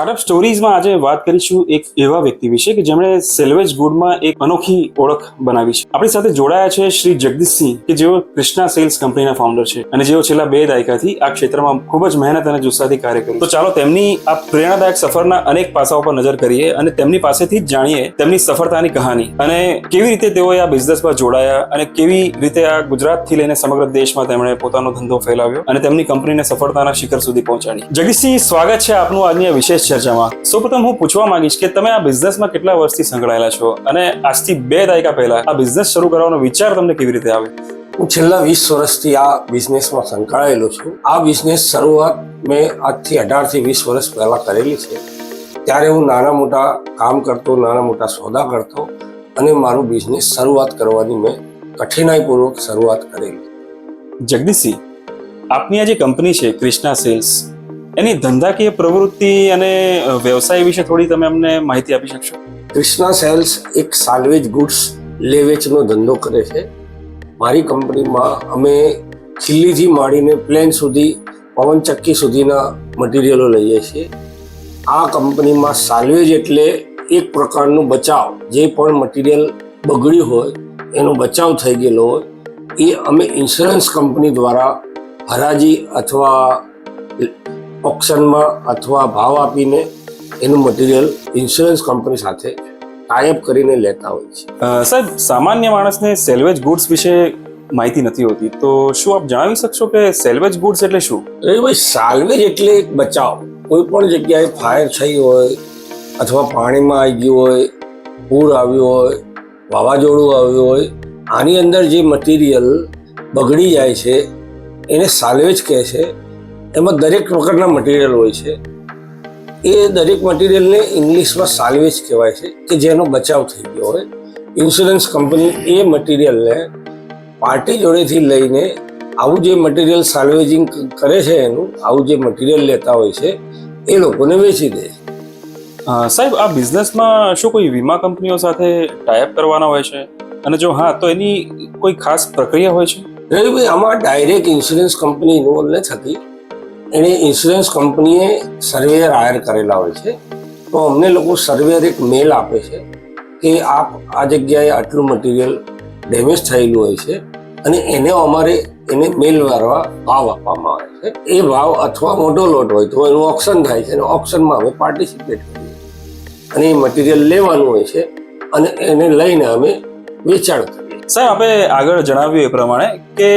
Startup સ્ટોરીઝમાં આજે વાત કરીશું એક એવા વ્યક્તિ વિશે કે જેમણે સેલ્વેજ ગુડમાં એક અનોખી ઓળખ બનાવી છે. આપણી સાથે જોડાયા છે શ્રી જગદીશસિંહ, કે જેઓ કૃષ્ણા સેલ્સ કંપનીના ફાઉન્ડર છે અને જેઓ છેલ્લા 2 દાયકાથી આ ક્ષેત્રમાં ખૂબ જ મહેનત અને જુસ્સાથી કાર્ય કર્યું. તો ચાલો તેમની આ પ્રેરણાદાયક સફરના અનેક પાસાઓ પર નજર કરીએ અને તેમની પાસેથી જ જાણીએ તેમની સફળતાની કહાની અને કેવી રીતે તેઓએ આ બિઝનેસમાં જોડાયા અને કેવી રીતે આ ગુજરાતથી લઈને સમગ્ર દેશમાં તેમણે પોતાનો ધંધો ફેલાવ્યો અને તેમની કંપનીને સફળતાના શિખર સુધી પહોંચાડી. જગદીશસિંહ, સ્વાગત છે આપનું આજની આ વિશેષ ચર્ચામાં. સૌપ્રથમ હું પૂછવા માંગીશ કે તમે આ બિઝનેસમાં કેટલા વર્ષથી સંકળાયેલા છો અને આજથી 2 દાયકા પહેલા આ બિઝનેસ શરૂ કરવાનો વિચાર તમને કેવી રીતે આવ્યો? હું છેલ્લા 20 વર્ષથી આ બિઝનેસમાં સંકળાયેલો છું. આ બિઝનેસ શરૂઆત મેં આજથી 18 થી 20 વર્ષ પહેલા કરેલી છે. ત્યારે હું નાના મોટા કામ કરતો, નાના મોટા સોદા કરતો અને મારું બિઝનેસ શરૂઆત કરવાની મેં કઠિનાઈપૂર્વક શરૂઆત કરેલી. જગદીશસિંહ, આપની આ જે કંપની છે કૃષ્ણા સેલ્સ, એની ધંધાકીય પ્રવૃત્તિ અને વ્યવસાય વિશે થોડી તમે અમને માહિતી આપી શકશો? કૃષ્ણા સેલ્સ એક સાલ્વેજ ગુડ્સ લે વેચનો ધંધો કરે છે. મારી કંપનીમાં અમે ખીલ્લીથી માંડીને પ્લેન સુધી, પવનચક્કી સુધીના મટીરિયલો લઈએ છીએ. આ કંપનીમાં સાલ્વેજ એટલે એક પ્રકારનું બચાવ, જે પણ મટીરિયલ બગડ્યું હોય એનો બચાવ થઈ ગયેલો હોય એ અમે ઇન્સ્યોરન્સ કંપની દ્વારા હરાજી અથવા ઓક્શનમાં અથવા ભાવ આપીને એનું મટીરિયલ ઇન્સ્યોરન્સ કંપની સાથે ટાઈઅપ કરીને લેતા હોય છે. સાહેબ, સામાન્ય માણસને સેલ્વેજ ગુડ્સ વિશે માહિતી નથી હોતી, તો શું આપ જણાવી શકશો કે સેલ્વેજ ગુડ્સ એટલે શું? ભાઈ, સાલ્વેજ એટલે એક બચાવ. કોઈ પણ જગ્યાએ ફાયર થઈ હોય અથવા પાણીમાં આવી ગયું હોય, પૂર આવ્યું હોય, વાવાઝોડું આવ્યું હોય, આની અંદર જે મટીરિયલ બગડી જાય છે એને સાલ્વેજ કહે છે. એમાં દરેક પ્રકારના મટીરિયલ હોય છે. એ દરેક મટીરિયલને ઇંગ્લિશમાં સાલ્વેજ કહેવાય છે, કે જેનો બચાવ થઈ ગયો હોય. ઇન્સ્યોરન્સ કંપની એ મટીરિયલને પાર્ટી જોડેથી લઈને આવું જે મટીરિયલ સાલ્વેજિંગ કરે છે, એનું આવું જે મટીરિયલ લેતા હોય છે એ લોકોને વેચી દે. સાહેબ, આ બિઝનેસમાં શું કોઈ વીમા કંપનીઓ સાથે ટાઈઅપ કરવાના હોય છે? અને જો હા, તો એની કોઈ ખાસ પ્રક્રિયા હોય છે? રવિભાઈ, આમાં ડાયરેક્ટ ઇન્સ્યોરન્સ કંપની ઇન્વોલ્વ ન થતી. એને ઇન્સ્યોરન્સ કંપનીએ સર્વેયર હાયર કરેલા હોય છે. તો અમને લોકો સર્વેયર એક મેલ આપે છે કે આપ આ જગ્યાએ આટલું મટીરિયલ ડેમેજ થયેલું હોય છે અને એને મેલ દ્વારા ભાવ આપવામાં આવે છે. એ ભાવ અથવા મોટો લોટ હોય તો એનું ઓક્શન થાય છે અને ઓક્શનમાં અમે પાર્ટિસિપેટ કરીએ અને એ મટીરિયલ લેવાનું હોય છે અને એને લઈને અમે વેચાણ કરીએ. સાહેબ, આપણે આગળ જણાવ્યું એ પ્રમાણે કે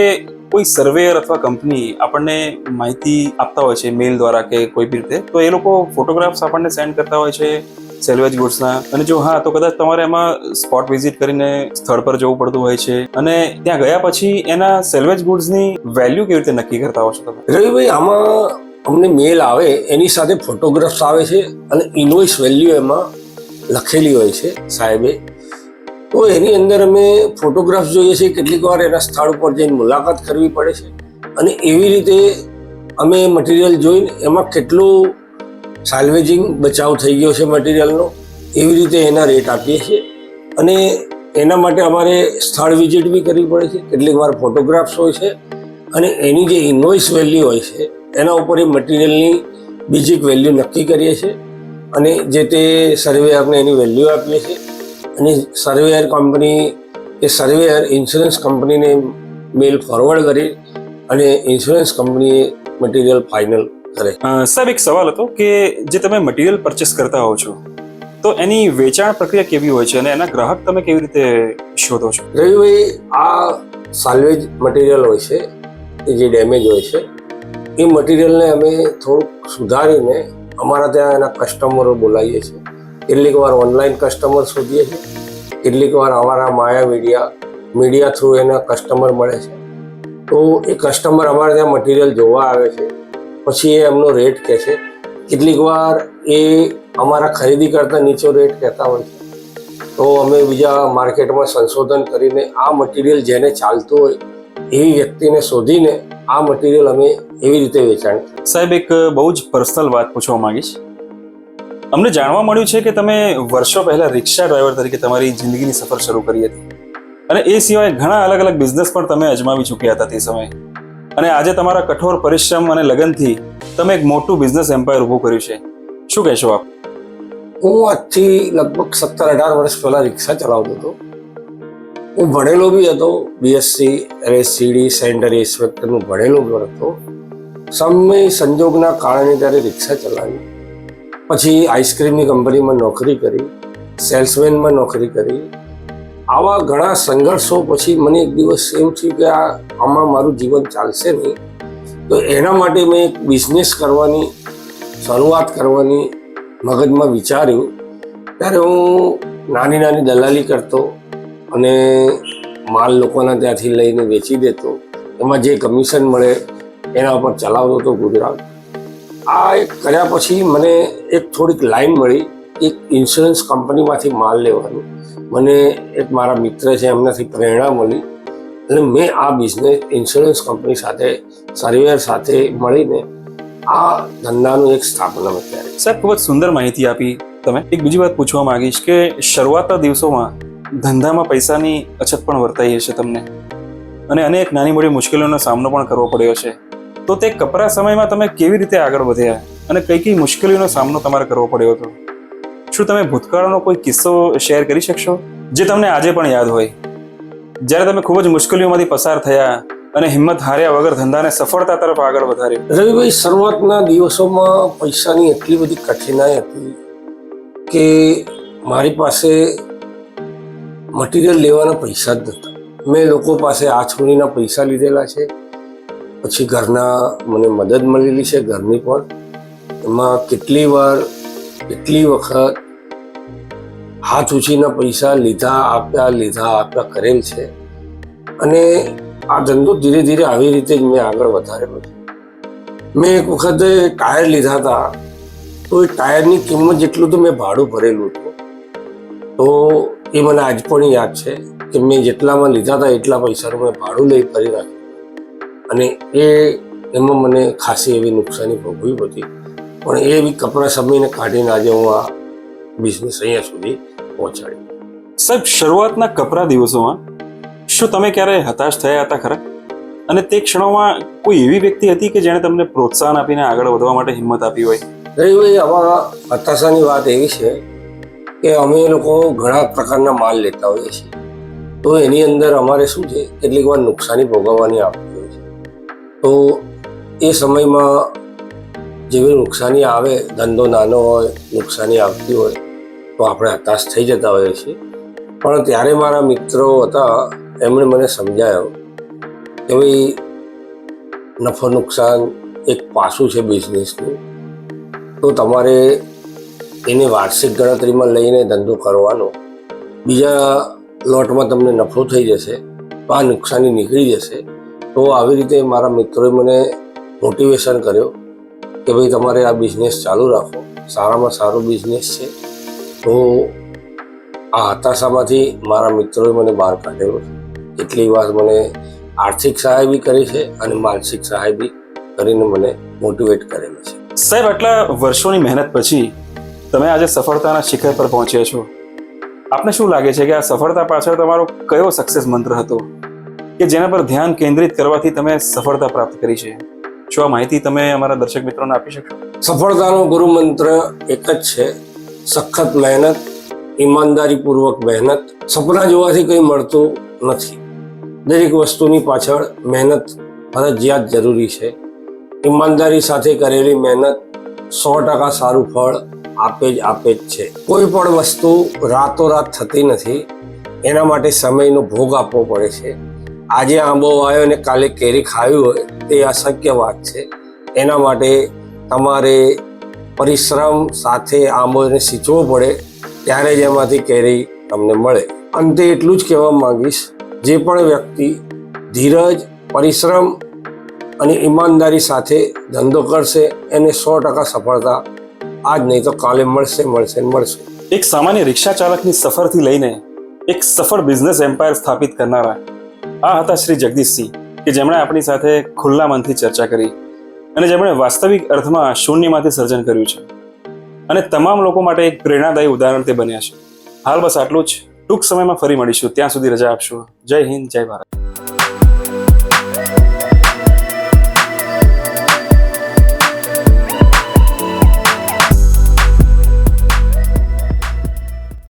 કોઈ સર્વેયર અથવા કંપની આપણને માહિતી આપતા હોય છે મેલ દ્વારા કે કોઈ બી રીતે, તો એ લોકો ફોટોગ્રાફ્સ આપણને સેન્ડ કરતા હોય છે સેલ્વેજ ગુડ્સના, અને જો હા, તો કદાચ તમારે એમાં સ્પોટ વિઝિટ કરીને સ્થળ પર જવું પડતું હોય છે અને ત્યાં ગયા પછી એના સેલ્વેજ ગુડ્સની વેલ્યુ કેવી રીતે નક્કી કરતા હો છો તમે? રવિભાઈ, આમાં અમને મેલ આવે એની સાથે ફોટોગ્રાફ્સ આવે છે અને ઇનવોઇસ વેલ્યુ એમાં લખેલી હોય છે સાહેબે. તો એની અંદર અમે ફોટોગ્રાફ્સ જોઈએ છીએ. કેટલીક વાર એના સ્થળ ઉપર જઈને મુલાકાત કરવી પડે છે અને એવી રીતે અમે મટીરિયલ જોઈને એમાં કેટલું સાલ્વેજિંગ બચાવ થઈ ગયો છે મટીરિયલનો, એવી રીતે એના રેટ આપીએ છીએ. અને એના માટે અમારે સ્થળ વિઝિટ બી કરવી પડે છે. કેટલીક વાર ફોટોગ્રાફ્સ હોય છે અને એની જે ઇન્વોઇસ વેલ્યુ હોય છે એના ઉપર એ મટીરિયલની બીજી વેલ્યુ નક્કી કરીએ છીએ અને જે તે સર્વેયરને એની વેલ્યુ આપીએ છીએ અને સર્વેયર કંપની કે સર્વેયર ઇન્સ્યોરન્સ કંપનીને મેલ ફોરવર્ડ કરી અને ઇન્સ્યોરન્સ કંપનીએ મટીરિયલ ફાઇનલ કરે. સાહેબ, એક સવાલ હતો કે જે તમે મટીરિયલ પરચેસ કરતા હો છો તો એની વેચાણ પ્રક્રિયા કેવી હોય છે અને એના ગ્રાહક તમે કેવી રીતે શોધો છો? રવિભાઈ, આ સાલ્વેજ મટીરિયલ હોય છે કે જે ડેમેજ હોય છે, એ મટીરિયલને અમે થોડુંક સુધારીને અમારા ત્યાં એના કસ્ટમરો બોલાવીએ છીએ. કેટલીક વાર ઓનલાઈન કસ્ટમર શોધીએ છીએ, કેટલીક વાર અમારા માયા મીડિયા થ્રુ એના કસ્ટમર મળે છે. તો એ કસ્ટમર અમારે ત્યાં મટીરિયલ જોવા આવે છે, પછી એ એમનો રેટ કહે છે. કેટલીક વાર એ અમારા ખરીદી કરતાં નીચો રેટ કહેતા હોય છે. તો અમે બીજા માર્કેટમાં સંશોધન કરીને આ મટીરિયલ જેને ચાલતું હોય એવી વ્યક્તિને શોધીને આ મટીરિયલ અમે એવી રીતે વેચાણ. સાહેબ, એક બહુ જ પર્સનલ વાત પૂછવા માંગીશ. અમને જાણવા મળ્યું છે કે તમે વર્ષો પહેલા રિક્ષા ડ્રાઈવર તરીકે તમારી જિંદગીની સફર શરૂ કરી હતી અને એ સિવાય ઘણા અલગ અલગ બિઝનેસ પણ તમે અજમાવી ચૂક્યા હતા તે સમયે, અને આજે તમારા કઠોર પરિશ્રમ અને લગનથી તમે એક મોટું બિઝનેસ એમ્પાયર ઊભું કર્યું છે. શું કહેશો આપ? હું આજથી લગભગ 17-18 વર્ષ પહેલા રિક્ષા ચલાવતો હતો. હું ભણેલો બી હતો, બીએસસી રેસીડી સેન્ટર ઇન્સ્પેક્ટરનું ભણેલો પણ હતો. સમય સંજોગના કારણે ત્યારે રિક્ષા ચલાવી. પછી આઈસ્ક્રીમની કંપનીમાં નોકરી કરી, સેલ્સમેનમાં નોકરી કરી. આવા ઘણા સંઘર્ષો પછી મને એક દિવસ એવું થયું કે આમાં મારું જીવન ચાલશે નહીં. તો એના માટે મેં એક બિઝનેસ કરવાની શરૂઆત કરવાની મગજમાં વિચાર્યું. ત્યારે હું નાની નાની દલાલી કરતો અને માલ લોકોના ત્યાંથી લઈને વેચી દેતો. એમાં જે કમિશન મળે એના ઉપર ચલાવતો હતો ગુજરાત. આ એક કર્યા પછી મને એક થોડીક લાઈન મળી, એક ઇન્સ્યોરન્સ કંપનીમાંથી માલ લેવાનું. મને એક મારા મિત્ર છે એમનાથી પ્રેરણા મળી અને મેં આ બિઝનેસ ઇન્સ્યોરન્સ કંપની સાથે સર્વેયર સાથે મળીને આ ધંધાનું એક સ્થાપના કરી. સાહેબ, ખૂબ જ સુંદર માહિતી આપી તમે. એક બીજી વાત પૂછવા માંગીશ કે શરૂઆતના દિવસોમાં ધંધામાં પૈસાની અછત પણ વર્તાઈ હશે તમને અને અનેક નાની મોટી મુશ્કેલીઓનો સામનો પણ કરવો પડ્યો છે. તો તે કપરા સમયમાં તમે કેવી રીતે આગળ વધ્યા અને કઈ કઈ મુશ્કેલીઓનો સામનો તમારે કરવો પડ્યો હતો? શું તમે ભૂતકાળનો કોઈ કિસ્સો શેર કરી શકશો જે તમને આજે પણ યાદ હોય, જ્યારે તમે ખૂબ જ મુશ્કેલીઓમાંથી પસાર થયા અને હિંમત હાર્યા વગર ધંધાને સફળતા તરફ આગળ વધાર્યો? રવિભાઈ, શરૂઆતના દિવસોમાં પૈસાની એટલી બધી કઠિનાઈ હતી કે મારી પાસે મટીરિયલ લેવાના પૈસા જ નહોતા. મેં લોકો પાસે આછોડીના પૈસા લીધેલા છે. પછી ઘરના મને મદદ મળેલી છે, ઘરની પણ. એમાં કેટલી વખત હાથ ઊંચીના પૈસા લીધા આપ્યા કરેલ છે. અને આ ધંધો ધીરે ધીરે આવી રીતે જ મેં આગળ વધારેલો છે. મેં એક વખતે ટાયર લીધા હતા, તો એ ટાયરની કિંમત જેટલું તો મેં ભાડું ભરેલું હતું. તો એ મને આજ પણ યાદ છે કે મેં જેટલામાં લીધા હતા એટલા પૈસાનું મેં ભાડું લઈ ફરી રાખ્યું અને એમાં મને ખાસી એવી નુકસાની ભોગવી હતી. પણ એ બી કપરા સમયને કાઢીને આજે હું આ બિઝનેસ અહીંયા સુધી પહોંચાડી. સાહેબ, શરૂઆતના કપરા દિવસોમાં શું તમે ક્યારે હતાશ થયા હતા ખરા? અને તે ક્ષણોમાં કોઈ એવી વ્યક્તિ હતી કે જેણે તમને પ્રોત્સાહન આપીને આગળ વધવા માટે હિંમત આપી હોય? રવિભાઈ, આમાં હતાશાની વાત એવી છે કે અમે લોકો ઘણા પ્રકારના માલ લેતા હોઈએ છીએ. તો એની અંદર અમારે શું છે, કેટલીક વાર નુકસાની ભોગવવાની આવતી હોય છે. તો એ સમયમાં જેવી નુકસાની આવે, ધંધો નાનો હોય, નુકસાની આવતી હોય તો આપણે હતાશ થઈ જતા હોઈએ છીએ. પણ ત્યારે મારા મિત્રો હતા, એમણે મને સમજાયો કે ભાઈ, નફો નુકસાન એક પાસું છે બિઝનેસનું. તો તમારે એને વાર્ષિક ગણતરીમાં લઈને ધંધો કરવાનો. બીજા લોટમાં તમને નફો થઈ જશે તો આ નુકસાની નીકળી જશે. તો આવી રીતે મારા મિત્રોએ મને મોટિવેશન કર્યો કે ભાઈ, તમારે આ બિઝનેસ ચાલુ રાખો, સારામાં સારો બિઝનેસ છે. તો આ હતાશામાંથી મારા મિત્રોએ મને બહાર કાઢેલો છે. એટલી વાર મને આર્થિક સહાય બી કરી છે અને માનસિક સહાય બી કરીને મને મોટિવેટ કરેલો છે. સાહેબ, આટલા વર્ષોની મહેનત પછી તમે આજે સફળતાના શિખર પર પહોંચ્યા છો. આપને શું લાગે છે કે આ સફળતા પાછળ તમારો કયો સક્સેસ મંત્ર હતો કે જેના પર ધ્યાન કેન્દ્રિત કરવાથી તમે સફળતા પ્રાપ્ત કરી છે? શું આ માહિતી તમે અમારા દર્શક મિત્રોને આપી શકશો? સફળતાનો ગુરુ મંત્ર એક જ છે: સખત મહેનત, ઈમાનદારીપૂર્વક મહેનત. સપના જોવાથી કંઈ મળતું નથી. દરેક વસ્તુની પાછળ મહેનત ફરજિયાત જરૂરી છે. ઈમાનદારી સાથે કરેલી મહેનત 100% સારું ફળ આપે જ છે. કોઈ પણ વસ્તુ રાતોરાત થતી નથી. એના માટે સમયનો ભોગ આપવો પડે છે. આજે આંબો આવ્યો અને કાલે કેરી ખાવી હોય તે અશક્ય વાત છે. એના માટે તમારે પરિશ્રમ સાથે આંબોને સિંચવો પડે, ત્યારે જ એમાંથી કેરી તમને મળે. અંતે એટલું જ કહેવા માંગીશ, જે પણ વ્યક્તિ ધીરજ, પરિશ્રમ અને ઈમાનદારી સાથે ધંધો કરશે એને 100% સફળતા આજ નહીં તો કાલે મળશે. એક સામાન્ય રિક્ષા ચાલકની સફરથી લઈને એક સફળ બિઝનેસ એમ્પાયર સ્થાપિત કરનારા આ હતા શ્રી જગદીશસિંહ, કે જેમણે આપણી સાથે ખુલ્લા મનથી ચર્ચા કરી અને જેમણે વાસ્તવિક અર્થમાં શૂન્યમાંથી સર્જન કર્યું છે અને તમામ લોકો માટે એક પ્રેરણાદાયી ઉદાહરણ તે બન્યા છે. હાલ બસ આટલું જ. ટૂંક સમયમાં ફરી મળીશું. ત્યાં સુધી રજા આપશો. જય હિન્દ, જય ભારત.